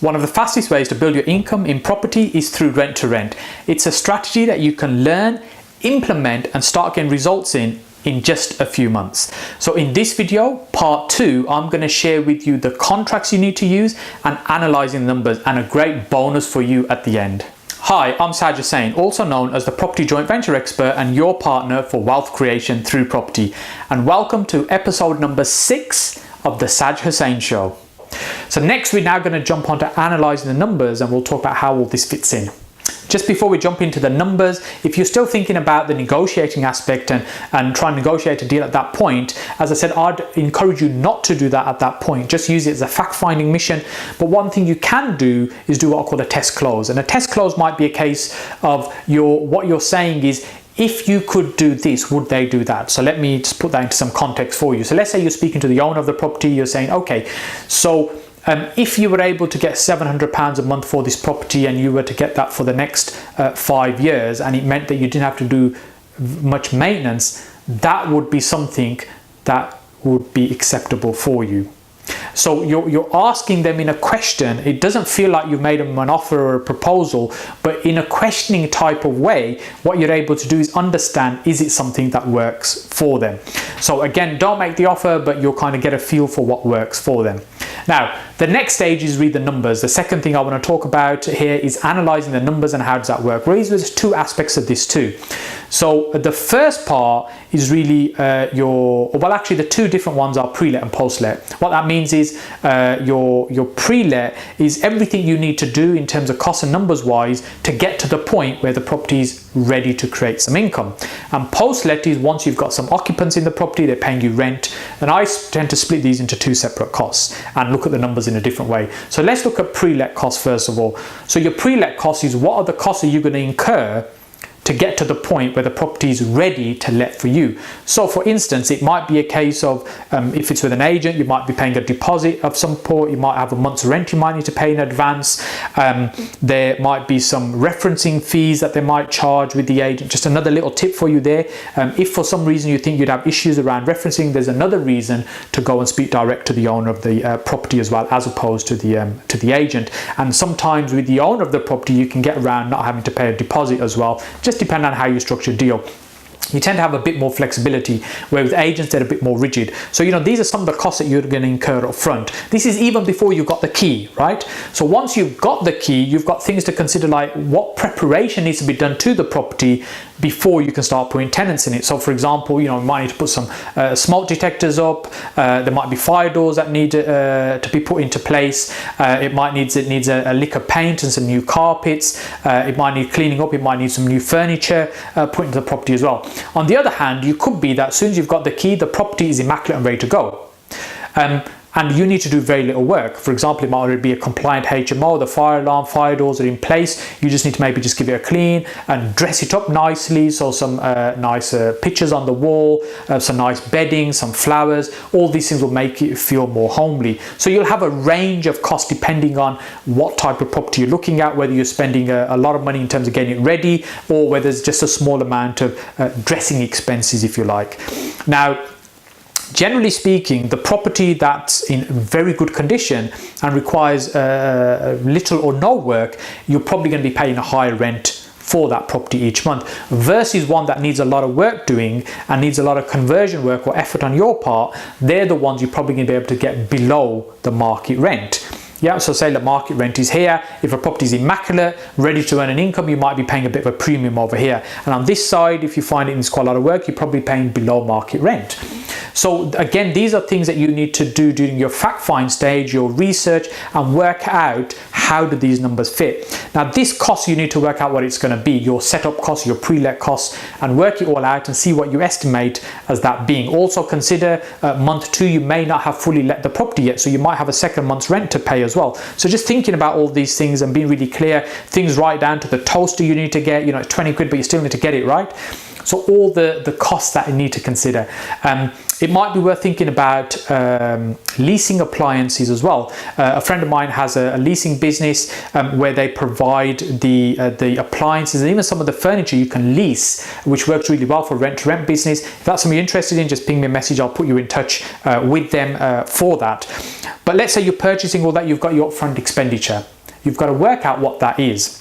One of the fastest ways to build your income in property is through rent to rent. It's a strategy that you can learn, implement and start getting results in just a few months. So in this video, part 2, I'm going to share with you the contracts you need to use and analyzing numbers, and a great bonus for you at the end. Hi, I'm Saj Hussain, also known as the property joint venture expert and your partner for wealth creation through property. And welcome to episode number 6 of the Saj Hussain Show. So next, we're now going to jump onto analyzing the numbers, and we'll talk about how all this fits in. Just before we jump into the numbers, if you're still thinking about the negotiating aspect and trying to negotiate a deal at that point, as I said, I'd encourage you not to do that at that point. Just use it as a fact-finding mission. But one thing you can do is do what I call a test close. And a test close might be a case of what you're saying is, if you could do this, would they do that? So let me just put that into some context for you. So let's say you're speaking to the owner of the property, you're saying, okay, so if you were able to get £700 a month for this property and you were to get that for the next 5 years, and it meant that you didn't have to do much maintenance, that would be something that would be acceptable for you. So you're asking them in a question. It doesn't feel like you've made them an offer or a proposal, but in a questioning type of way, what you're able to do is understand, is it something that works for them? So again, don't make the offer, but you'll kind of get a feel for what works for them. Now, the next stage is read the numbers. The second thing I want to talk about here is analyzing the numbers and how does that work. Really, there's two aspects of this too. So the first part is really actually the two different ones are pre-let and post-let. What that means is your pre-let is everything you need to do in terms of cost and numbers wise to get to the point where the property is ready to create some income. And post-let is once you've got some occupants in the property, they're paying you rent. And I tend to split these into two separate costs and look at the numbers in a different way. So let's look at pre-let costs first of all. So your pre-let cost is, what are the costs are you going to incur to get to the point where the property is ready to let for you. So for instance, it might be a case of if it's with an agent, you might be paying a deposit of some sort. You might have a month's rent you might need to pay in advance. There might be some referencing fees that they might charge with the agent. Just another little tip for you there. If for some reason you think you'd have issues around referencing, there's another reason to go and speak direct to the owner of the property as well, as opposed to the agent. And sometimes with the owner of the property, you can get around not having to pay a deposit as well. Just depending on how you structure a deal. You tend to have a bit more flexibility, where with agents they're a bit more rigid. So these are some of the costs that you're going to incur up front. This is even before you've got the key, right? So once you've got the key, you've got things to consider, like what preparation needs to be done to the property before you can start putting tenants in it. So for example, you might need to put some smoke detectors up. There might be fire doors that need to be put into place. It needs a lick of paint and some new carpets. It might need cleaning up. It might need some new furniture put into the property as well. On the other hand, you could be that as soon as you've got the key, the property is immaculate and ready to go. And you need to do very little work. For example, it might already be a compliant HMO, the fire alarm, fire doors are in place. You just need to maybe just give it a clean and dress it up nicely. So some nice pictures on the wall, some nice bedding, some flowers. All these things will make it feel more homely. So you'll have a range of costs depending on what type of property you're looking at, whether you're spending a lot of money in terms of getting it ready, or whether it's just a small amount of dressing expenses, if you like. Now, generally speaking, the property that's in very good condition and requires little or no work, you're probably going to be paying a higher rent for that property each month, versus one that needs a lot of work doing and needs a lot of conversion work or effort on your part. They're the ones you're probably going to be able to get below the market rent. Yeah, so say the market rent is here. If a property is immaculate, ready to earn an income, you might be paying a bit of a premium over here. And on this side, if you find it needs quite a lot of work, you're probably paying below market rent. So again, these are things that you need to do during your fact find stage, your research, and work out how do these numbers fit. Now this cost, you need to work out what it's going to be, your setup costs, your pre-let costs, and work it all out and see what you estimate as that being. Also consider month 2, you may not have fully let the property yet, so you might have a second month's rent to pay as well. So just thinking about all these things and being really clear, things right down to the toaster you need to get, it's 20 quid, but you still need to get it right. So all the costs that you need to consider. It might be worth thinking about leasing appliances as well. A friend of mine has a leasing business where they provide the appliances and even some of the furniture you can lease, which works really well for rent-to-rent business. If that's something you're interested in, just ping me a message. I'll put you in touch with them for that. But let's say you're purchasing all that, you've got your upfront expenditure. You've got to work out what that is.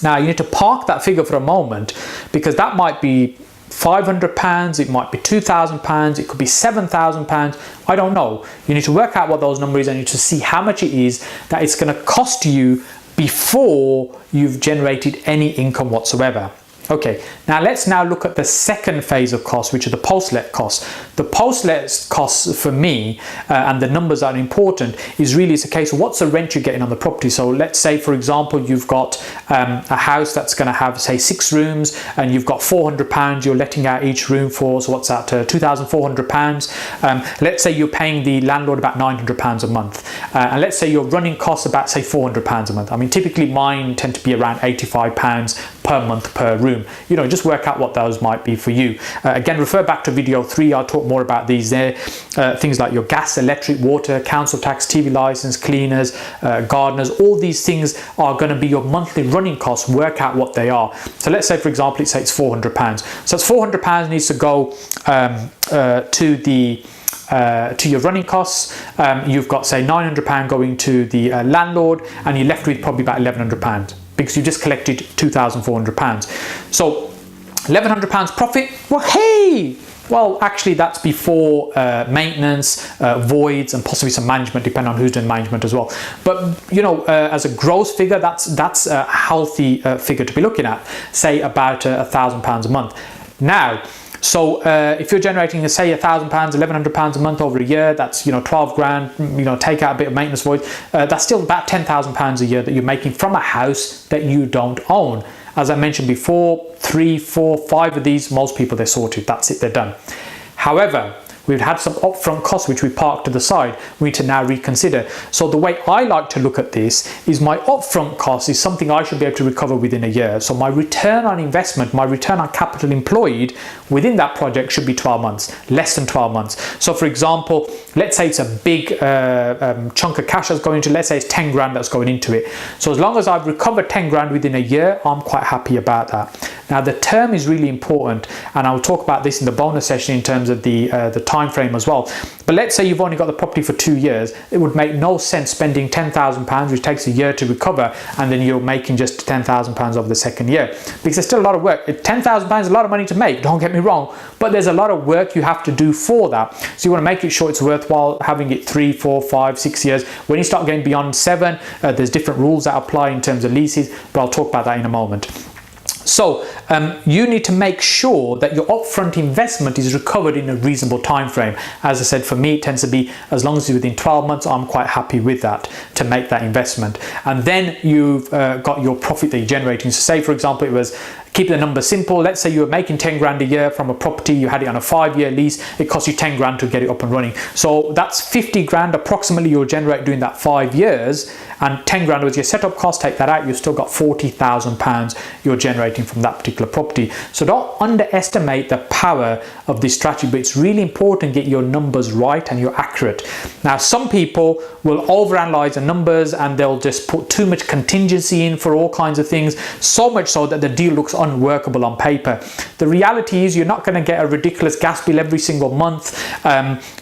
Now you need to park that figure for a moment, because that might be £500, it might be £2,000, it could be £7,000, I don't know. You need to work out what those numbers are and you need to see how much it is that it's going to cost you before you've generated any income whatsoever. Okay, now let's look at the second phase of costs, which are the post-let costs. The post-let costs for me, and the numbers are important, is really it's a case of what's the rent you're getting on the property. So let's say, for example, you've got a house that's going to have, say, 6 rooms, and you've got £400 you're letting out each room for, so what's that, £2,400. Let's say you're paying the landlord about £900 a month, and let's say your running costs about, say, £400 a month. I mean, typically mine tend to be around £85 per month per room. You know, just work out what those might be for you. Again, refer back to video 3. I'll talk more about these there. Things like your gas, electric, water, council tax, TV license, cleaners, gardeners, all these things are going to be your monthly running costs. Work out what they are. So let's say, for example, it's £400. So it's £400 needs to go to your running costs. You've got, say, £900 going to the landlord, and you're left with probably about £1,100. Because you just collected £2,400. So £1,100 profit, well, hey! Well, actually that's before maintenance, voids, and possibly some management, depending on who's doing management as well. But, you know, as a gross figure, that's a healthy figure to be looking at, say about £1,000 a month. Now, so if you're generating, say, £1,000, £1,100 a month over a year, that's, you know, 12 grand, you know, take out a bit of maintenance void, that's still about £10,000 a year that you're making from a house that you don't own. As I mentioned before, 3, 4, 5 of these, most people, they're sorted. That's it, they're done. However, we've had some upfront costs which we parked to the side. We need to now reconsider. So the way I like to look at this is my upfront cost is something I should be able to recover within a year. So my return on investment, my return on capital employed within that project should be 12 months, less than 12 months. So for example, let's say it's a big chunk of cash that's going into, let's say it's 10 grand that's going into it. So as long as I've recovered 10 grand within a year, I'm quite happy about that. Now the term is really important, and I'll talk about this in the bonus session in terms of the time frame as well. But let's say you've only got the property for 2 years. It would make no sense spending £10,000, which takes a year to recover, and then you're making just £10,000 over the second year, because there's still a lot of work. £10,000 is a lot of money to make, don't get me wrong, but there's a lot of work you have to do for that. So you want to make it sure it's worthwhile having it 3, 4, 5, 6 years. When you start getting beyond 7, there's different rules that apply in terms of leases, but I'll talk about that in a moment. So you need to make sure that your upfront investment is recovered in a reasonable time frame. As I said, for me, it tends to be as long as it's within 12 months, I'm quite happy with that to make that investment. And then you've got your profit that you're generating. So say, for example, it was, keep the number simple. Let's say you were making 10 grand a year from a property, you had it on a 5-year lease, it cost you 10 grand to get it up and running. So that's 50 grand approximately you'll generate during that 5 years, and 10 grand was your setup cost. Take that out, you've still got £40,000 you're generating from that particular property. So don't underestimate the power of this strategy, but it's really important to get your numbers right and you're accurate. Now, some people will overanalyze the numbers and they'll just put too much contingency in for all kinds of things, so much so that the deal looks unworkable on paper. The reality is you're not going to get a ridiculous gas bill every single month.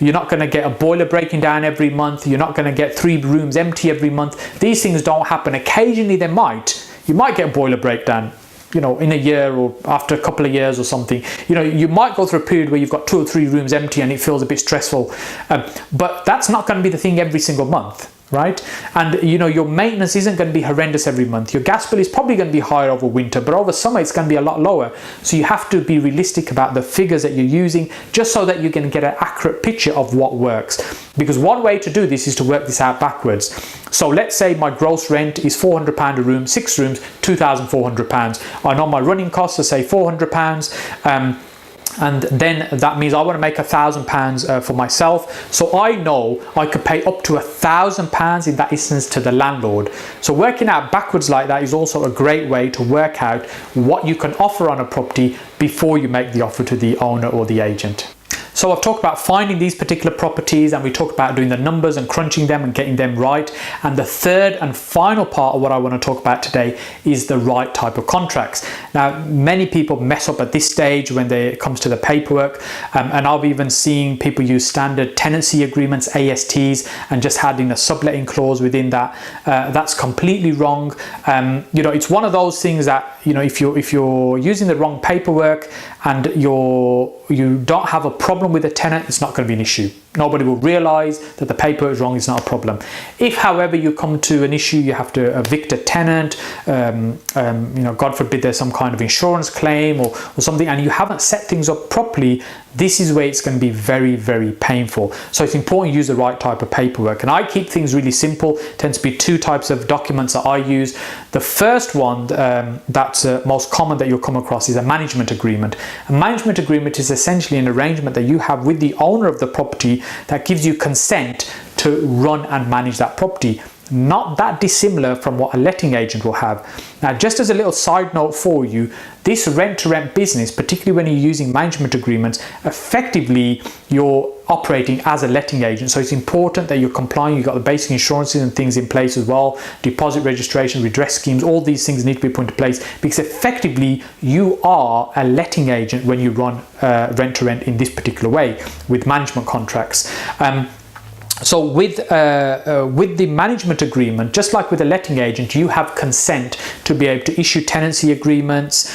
You're not going to get a boiler breaking down every month. You're not going to get 3 rooms empty every month. These things don't happen. Occasionally they might. You might get a boiler breakdown, you know, in a year or after a couple of years or something. You know, you might go through a period where you've got 2 or 3 rooms empty and it feels a bit stressful. But that's not going to be the thing every single month, right? And you know, your maintenance isn't going to be horrendous every month. Your gas bill is probably going to be higher over winter, but over summer it's going to be a lot lower. So you have to be realistic about the figures that you're using, just so that you can get an accurate picture of what works. Because one way to do this is to work this out backwards. So let's say my gross rent is £400 a room, 6 rooms, £2,400. I know my running costs are, say, £400. and then that means I want to make £1,000 for myself. So I know I could pay up to £1,000 in that instance to the landlord. So working out backwards like that is also a great way to work out what you can offer on a property before you make the offer to the owner or the agent. So I've talked about finding these particular properties, and we talked about doing the numbers and crunching them and getting them right. And the third and final part of what I want to talk about today is the right type of contracts. Now, many people mess up at this stage when it comes to the paperwork, and I've even seen people use standard tenancy agreements, ASTs, and just adding a subletting clause within that. That's completely wrong. It's one of those things that, if you're using the wrong paperwork and you don't have a problem with a tenant, it's not going to be an issue. Nobody will realize that the paper is wrong. It's not a problem. If, however, you come to an issue, you have to evict a tenant, God forbid there's some kind of insurance claim or something, and you haven't set things up properly, this is where it's going to be very, very painful. So it's important to use the right type of paperwork. And I keep things really simple. It tends to be two types of documents that I use. The first one that's most common that you'll come across is a management agreement. A management agreement is essentially an arrangement that you have with the owner of the property that gives you consent to run and manage that property. Not that dissimilar from what a letting agent will have. Now, just as a little side note for you, this rent-to-rent business, particularly when you're using management agreements, effectively you're operating as a letting agent. So it's important that you're complying. You've got the basic insurances and things in place as well, deposit registration, redress schemes, all these things need to be put into place, because effectively you are a letting agent when you run rent-to-rent in this particular way with management contracts. So with the management agreement, just like with a letting agent, you have consent to be able to issue tenancy agreements,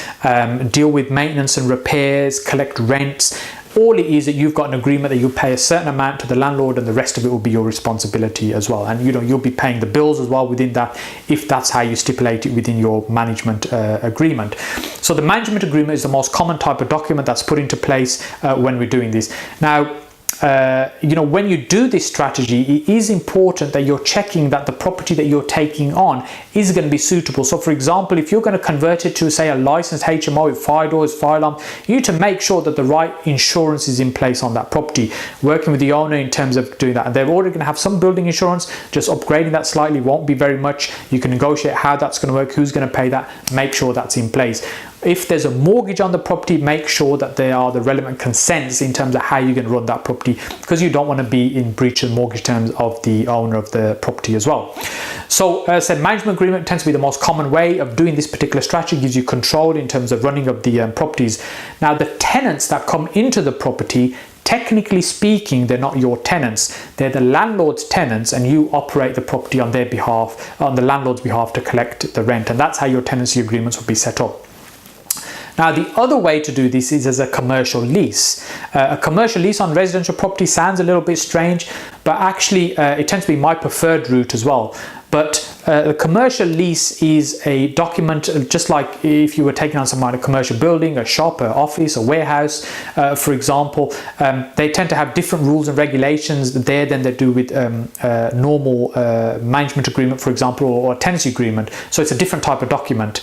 deal with maintenance and repairs, collect rents. All it is that you've got an agreement that you pay a certain amount to the landlord, and the rest of it will be your responsibility as well. And you'll be paying the bills as well within that, if that's how you stipulate it within your management agreement. So the management agreement is the most common type of document that's put into place when we're doing this. Now, when you do this strategy, it is important that you're checking that the property that you're taking on is going to be suitable. So for example, if you're going to convert it to, say, a licensed HMO with fire doors, fire alarm, you need to make sure that the right insurance is in place on that property. Working with the owner in terms of doing that, and they're already going to have some building insurance. Just upgrading that slightly won't be very much. You can negotiate how that's going to work, who's going to pay that, make sure that's in place. If there's a mortgage on the property, make sure that there are the relevant consents in terms of how you're going to run that property, because you don't want to be in breach of mortgage terms of the owner of the property as well. So as I said, management agreement tends to be the most common way of doing this particular strategy. It gives you control in terms of running of the properties. Now, the tenants that come into the property, technically speaking, they're not your tenants. They're the landlord's tenants, and you operate the property on their behalf, on the landlord's behalf, to collect the rent. And that's how your tenancy agreements will be set up. Now, the other way to do this is as a commercial lease. A commercial lease on residential property sounds a little bit strange, but actually it tends to be my preferred route as well. But a commercial lease is a document, just like if you were taking on some kind of commercial building, a shop, an office, a warehouse, for example. They tend to have different rules and regulations there than they do with normal management agreement, for example, or a tenancy agreement. So it's a different type of document.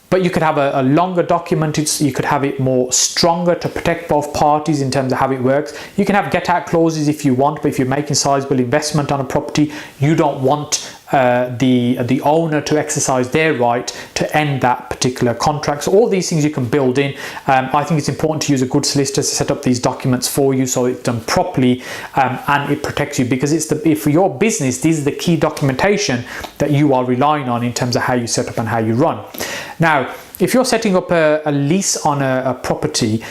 But you could have a longer document. You could have it more stronger to protect both parties in terms of how it works. You can have get out clauses if you want, but if you're making sizable investment on a property, you don't want the owner to exercise their right to end that particular contract. So all these things you can build in. I think it's important to use a good solicitor to set up these documents for you, so it's done properly and it protects you, because for your business, this is the key documentation that you are relying on in terms of how you set up and how you run. Now, if you're setting up a lease on a property,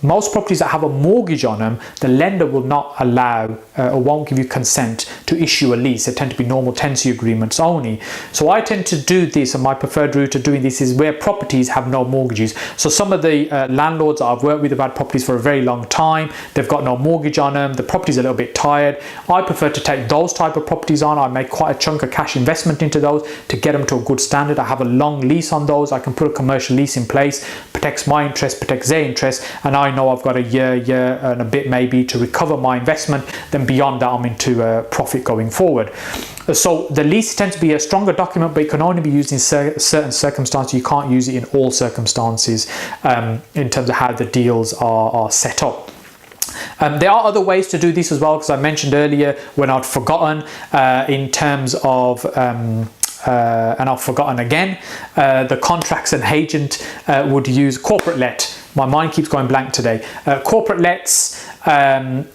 most properties that have a mortgage on them, the lender will not allow or won't give you consent to issue a lease. They tend to be normal tenancy agreements only. So I tend to do this, and my preferred route of doing this is where properties have no mortgages. So some of the landlords that I've worked with have had properties for a very long time. They've got no mortgage on them. The property's a little bit tired. I prefer to take those type of properties on. I make quite a chunk of cash investment into those to get them to a good standard. I have a long lease on those. I can put a commercial lease in place, protects my interest, protects their interest, and I know I've got a year and a bit maybe to recover my investment, then beyond that I'm into profit going forward. So the lease tends to be a stronger document, but it can only be used in certain circumstances. You can't use it in all circumstances in terms of how the deals are set up. There are other ways to do this as well, because I mentioned earlier when I'd forgotten in terms of and I've forgotten again, the contracts and agent would use corporate let. My mind keeps going blank today. Corporate lets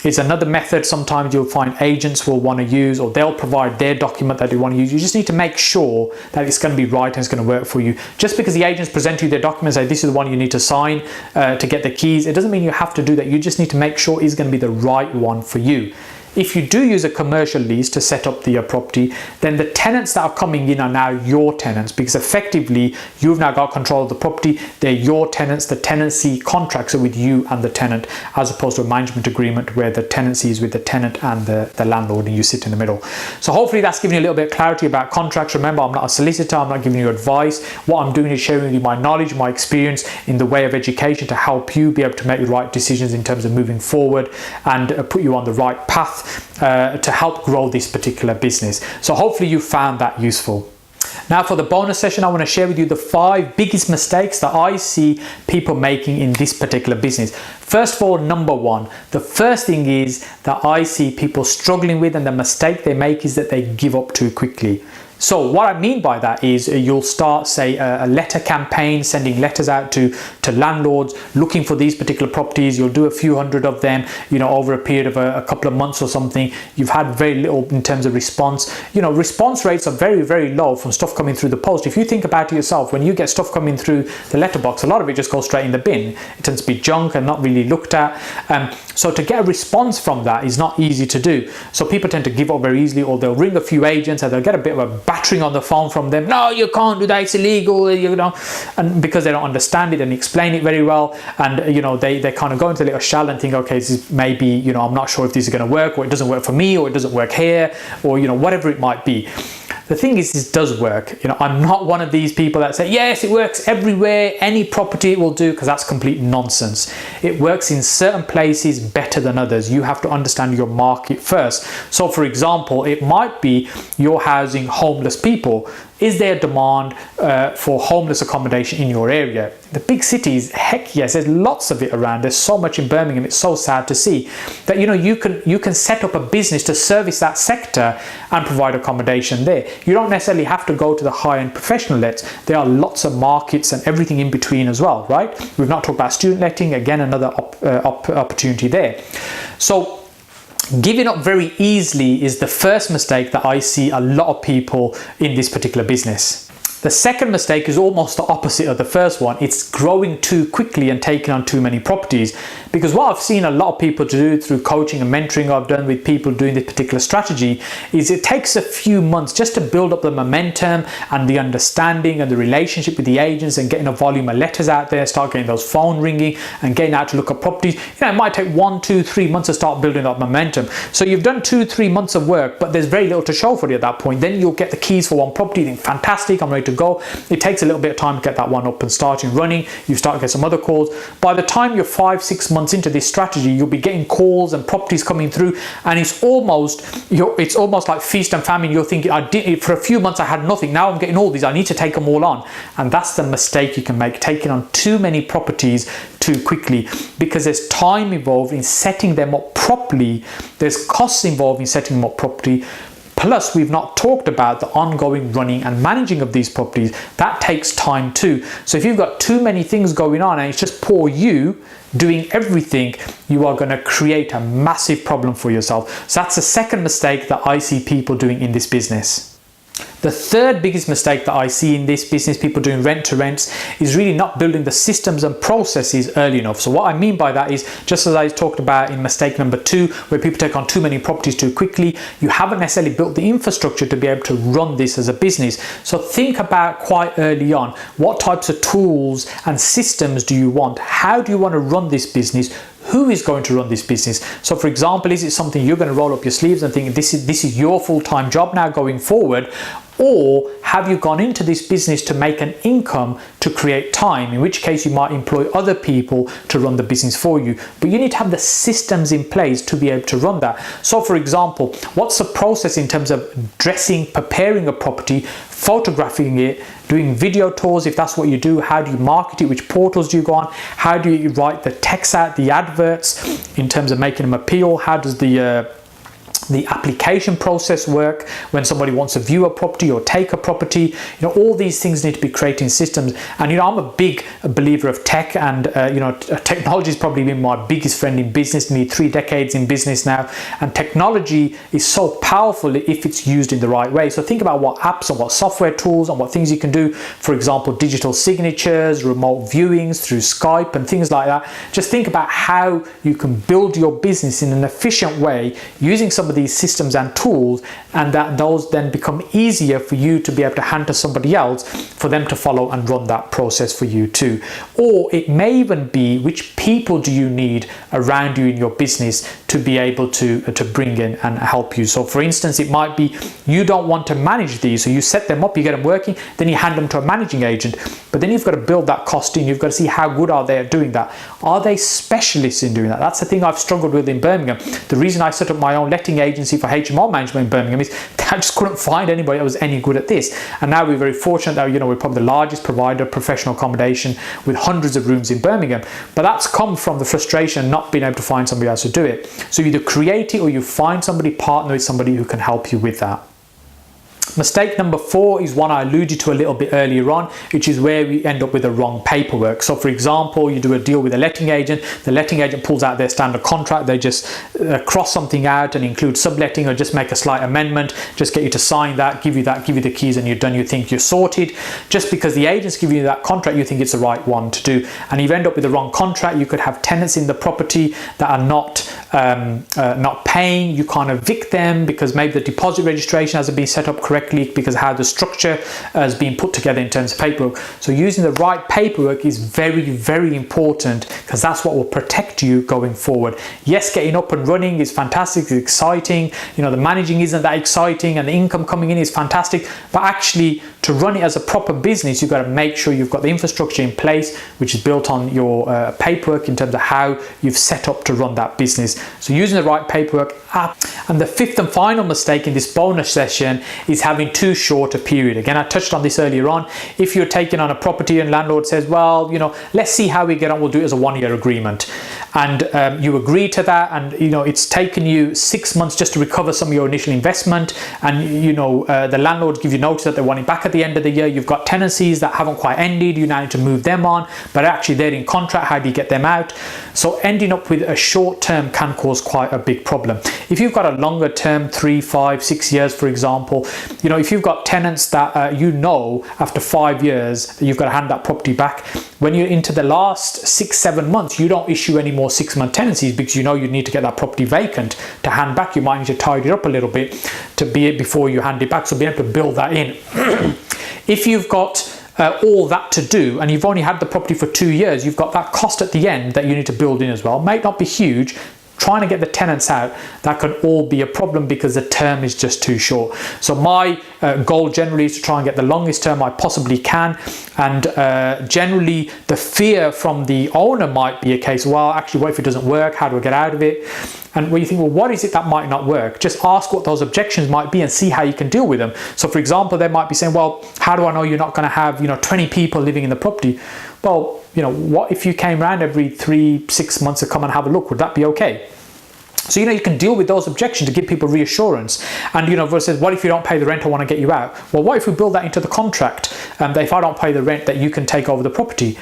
is another method. Sometimes you'll find agents will want to use, or they'll provide their document that they want to use. You just need to make sure that it's going to be right and it's going to work for you. Just because the agents present you their document, say this is the one you need to sign to get the keys, it doesn't mean you have to do that. You just need to make sure it's going to be the right one for you. If you do use a commercial lease to set up the property, then the tenants that are coming in are now your tenants, because effectively you've now got control of the property. They're your tenants. The tenancy contracts are with you and the tenant, as opposed to a management agreement where the tenancy is with the tenant and the landlord and you sit in the middle. So hopefully that's giving you a little bit of clarity about contracts. Remember, I'm not a solicitor. I'm not giving you advice. What I'm doing is sharing you my knowledge, my experience in the way of education to help you be able to make the right decisions in terms of moving forward and put you on the right path to help grow this particular business. So hopefully you found that useful. Now for the bonus session, I want to share with you the 5 biggest mistakes that I see people making in this particular business. First of all, number 1, the first thing is that I see people struggling with, and the mistake they make is that they give up too quickly. So what I mean by that is you'll start, say, a letter campaign, sending letters out to landlords looking for these particular properties. You'll do a few hundred of them, over a period of a couple of months or something. You've had very little in terms of response. Response rates are very, very low from stuff coming through the post. If you think about it yourself, when you get stuff coming through the letterbox, a lot of it just goes straight in the bin. It tends to be junk and not really looked at. So to get a response from that is not easy to do. So people tend to give up very easily, or they'll ring a few agents and they'll get a bit of a battering on the phone from them. No, you can't do that, it's illegal, and because they don't understand it and explain it very well, and they kind of go into a little shell and think, okay, this is maybe, I'm not sure if this is going to work, or it doesn't work for me, or it doesn't work here, or whatever it might be. The thing is, this does work. I'm not one of these people that say, yes, it works everywhere, any property it will do, because that's complete nonsense. It works in certain places better than others. You have to understand your market first. So for example, it might be you're housing homeless people. Is there demand for homeless accommodation in your area? The big cities, heck yes, there's lots of it around. There's so much in Birmingham. It's so sad to see that you can set up a business to service that sector and provide accommodation there. You don't necessarily have to go to the high-end professional lets. There are lots of markets and everything in between as well, right? We've not talked about student letting, again, another opportunity there. So giving up very easily is the first mistake that I see a lot of people in this particular business. The second mistake is almost the opposite of the first one. It's growing too quickly and taking on too many properties. Because what I've seen a lot of people do through coaching and mentoring I've done with people doing this particular strategy is it takes a few months just to build up the momentum and the understanding and the relationship with the agents, and getting a volume of letters out there, start getting those phone ringing and getting out to look at properties. It might take 1, 2, 3 months to start building up momentum. So you've done 2, 3 months of work, but there's very little to show for you at that point. Then you'll get the keys for one property, you think, fantastic, I'm ready to go. It takes a little bit of time to get that one up and starting running. You start to get some other calls. By the time you're 5, 6 months into this strategy, you'll be getting calls and properties coming through, and it's almost like feast and famine. You're thinking, for a few months I had nothing, now I'm getting all these, I need to take them all on. And that's the mistake you can make, taking on too many properties too quickly, because there's time involved in setting them up properly, there's costs involved in setting them up properly. Plus, we've not talked about the ongoing running and managing of these properties. That takes time too. So if you've got too many things going on and it's just poor you doing everything, you are going to create a massive problem for yourself. So that's the second mistake that I see people doing in this business. The third biggest mistake that I see in this business, people doing rent to rents, is really not building the systems and processes early enough. So what I mean by that is, just as I talked about in mistake number 2, where people take on too many properties too quickly, you haven't necessarily built the infrastructure to be able to run this as a business. So think about quite early on, what types of tools and systems do you want? How do you want to run this business? who is going to run this business. So for example, is it something you're going to roll up your sleeves and think this is your full-time job now going forward? Or have you gone into this business to make an income to create time, in which case you might employ other people to run the business for you. But you need to have the systems in place to be able to run that. So for example, what's the process in terms of dressing, preparing a property, photographing it, doing video tours if that's what you do? How do you market it? Which portals do you go on? How do you write the text out, the adverts, in terms of making them appeal? How does the application process work when somebody wants to view a property or take a property? All these things need to be creating systems. And I'm a big believer of tech, and technology has probably been my biggest friend in business. Me 3 decades in business now, and technology is so powerful if it's used in the right way. So think about what apps and what software tools and what things you can do. For example, digital signatures, remote viewings through Skype and things like that. Just think about how you can build your business in an efficient way using some of these systems and tools, and that those then become easier for you to be able to hand to somebody else for them to follow and run that process for you too. Or it may even be, which people do you need around you in your business to be able to bring in and help you. So for instance, it might be you don't want to manage these, so you set them up, you get them working, then you hand them to a managing agent. But then you've got to build that cost in. You've got to see how good are they at doing that. Are they specialists in doing that? That's the thing I've struggled with in Birmingham. The reason I set up my own letting agency for HMO management in Birmingham is that I just couldn't find anybody that was any good at this. And now we're very fortunate that we're probably the largest provider of professional accommodation with hundreds of rooms in Birmingham. But that's come from the frustration of not being able to find somebody else to do it. So you either create it or you find somebody, partner with somebody who can help you with that. Mistake number 4 is one I alluded to a little bit earlier on, which is where we end up with the wrong paperwork. So for example, you do a deal with a letting agent, the letting agent pulls out their standard contract, they just cross something out and include subletting, or just make a slight amendment, just get you to sign that, give you the keys, and you're done. You think you're sorted. Just because the agent's giving you that contract, you think it's the right one to do, and you end up with the wrong contract. You could have tenants in the property that are not paying. You can't evict them because maybe the deposit registration hasn't been set up correctly, because how the structure has been put together in terms of paperwork. So using the right paperwork is very, very important, because that's what will protect you going forward. Yes, getting up and running is fantastic, it's exciting. The managing isn't that exciting, and the income coming in is fantastic. But actually, to run it as a proper business, you've got to make sure you've got the infrastructure in place, which is built on your paperwork in terms of how you've set up to run that business. So using the right paperwork. And the 5th and final mistake in this bonus session is having too short a period. Again, I touched on this earlier on. If you're taking on a property and landlord says, well, let's see how we get on, we'll do it as a 1-year agreement. And you agree to that, and it's taken you 6 months just to recover some of your initial investment, and the landlord gives you notice that they want it back at the end of the year. You've got tenancies that haven't quite ended, you now need to move them on, but actually they're in contract. How do you get them out? So ending up with a short term can cause quite a big problem. If you've got a longer term, 3, 5, 6 years, for example, if you've got tenants that after 5 years that you've got to hand that property back, when you're into the last 6, 7 months, you don't issue any more 6-month tenancies, because you need to get that property vacant to hand back. You might need to tidy it up a little bit before you hand it back, so be able to build that in. If you've got all that to do and you've only had the property for 2 years, you've got that cost at the end that you need to build in as well. It might not be huge. Trying to get the tenants out, that can all be a problem because the term is just too short. So my goal generally is to try and get the longest term I possibly can, and generally the fear from the owner might be a case, well, actually, what if it doesn't work? How do I get out of it? And when you think, well, what is it that might not work? Just ask what those objections might be and see how you can deal with them. So for example, they might be saying, well, how do I know you're not going to have 20 people living in the property? Well, what if you came around every 3-6 months to come and have a look? Would that be okay? So you can deal with those objections to give people reassurance. And versus, what if you don't pay the rent, I want to get you out? Well, what if we build that into the contract, that if I don't pay the rent, that you can take over the property?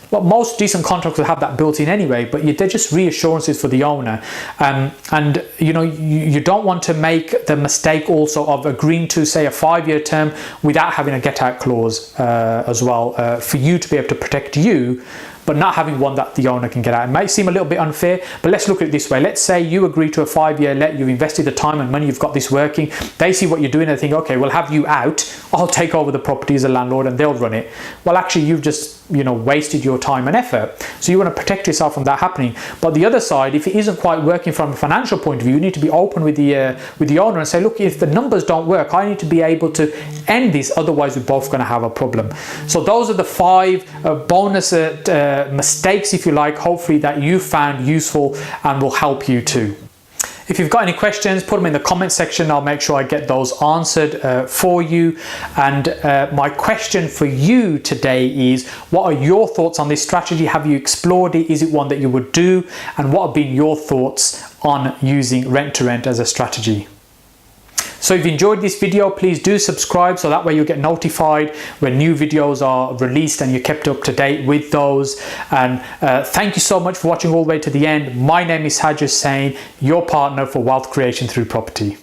Well, most decent contracts will have that built in anyway, but they're just reassurances for the owner. And you don't want to make the mistake also of agreeing to, say, a 5-year term without having a get out clause as well, for you to be able to protect you, but not having one that the owner can get out. It might seem a little bit unfair, but let's look at it this way. Let's say you agree to a 5-year let, you've invested the time and money, you've got this working, they see what you're doing and they think, okay, we'll have you out, I'll take over the property as a landlord and they'll run it. Well, actually you've just, wasted your time and effort. So you want to protect yourself from that happening. But the other side, if it isn't quite working from a financial point of view, you need to be open with the owner and say, look, if the numbers don't work, I need to be able to end this, otherwise we're both going to have a problem. So those are the 5 bonus mistakes, if you like, hopefully that you found useful and will help you too. If you've got any questions, put them in the comment section. I'll make sure I get those answered for you. And my question for you today is, what are your thoughts on this strategy? Have you explored it? Is it one that you would do? And what have been your thoughts on using rent to rent as a strategy? So if you enjoyed this video, please do subscribe so that way you'll get notified when new videos are released and you're kept up to date with those. And thank you so much for watching all the way to the end. My name is Saj Hussain, your partner for wealth creation through property.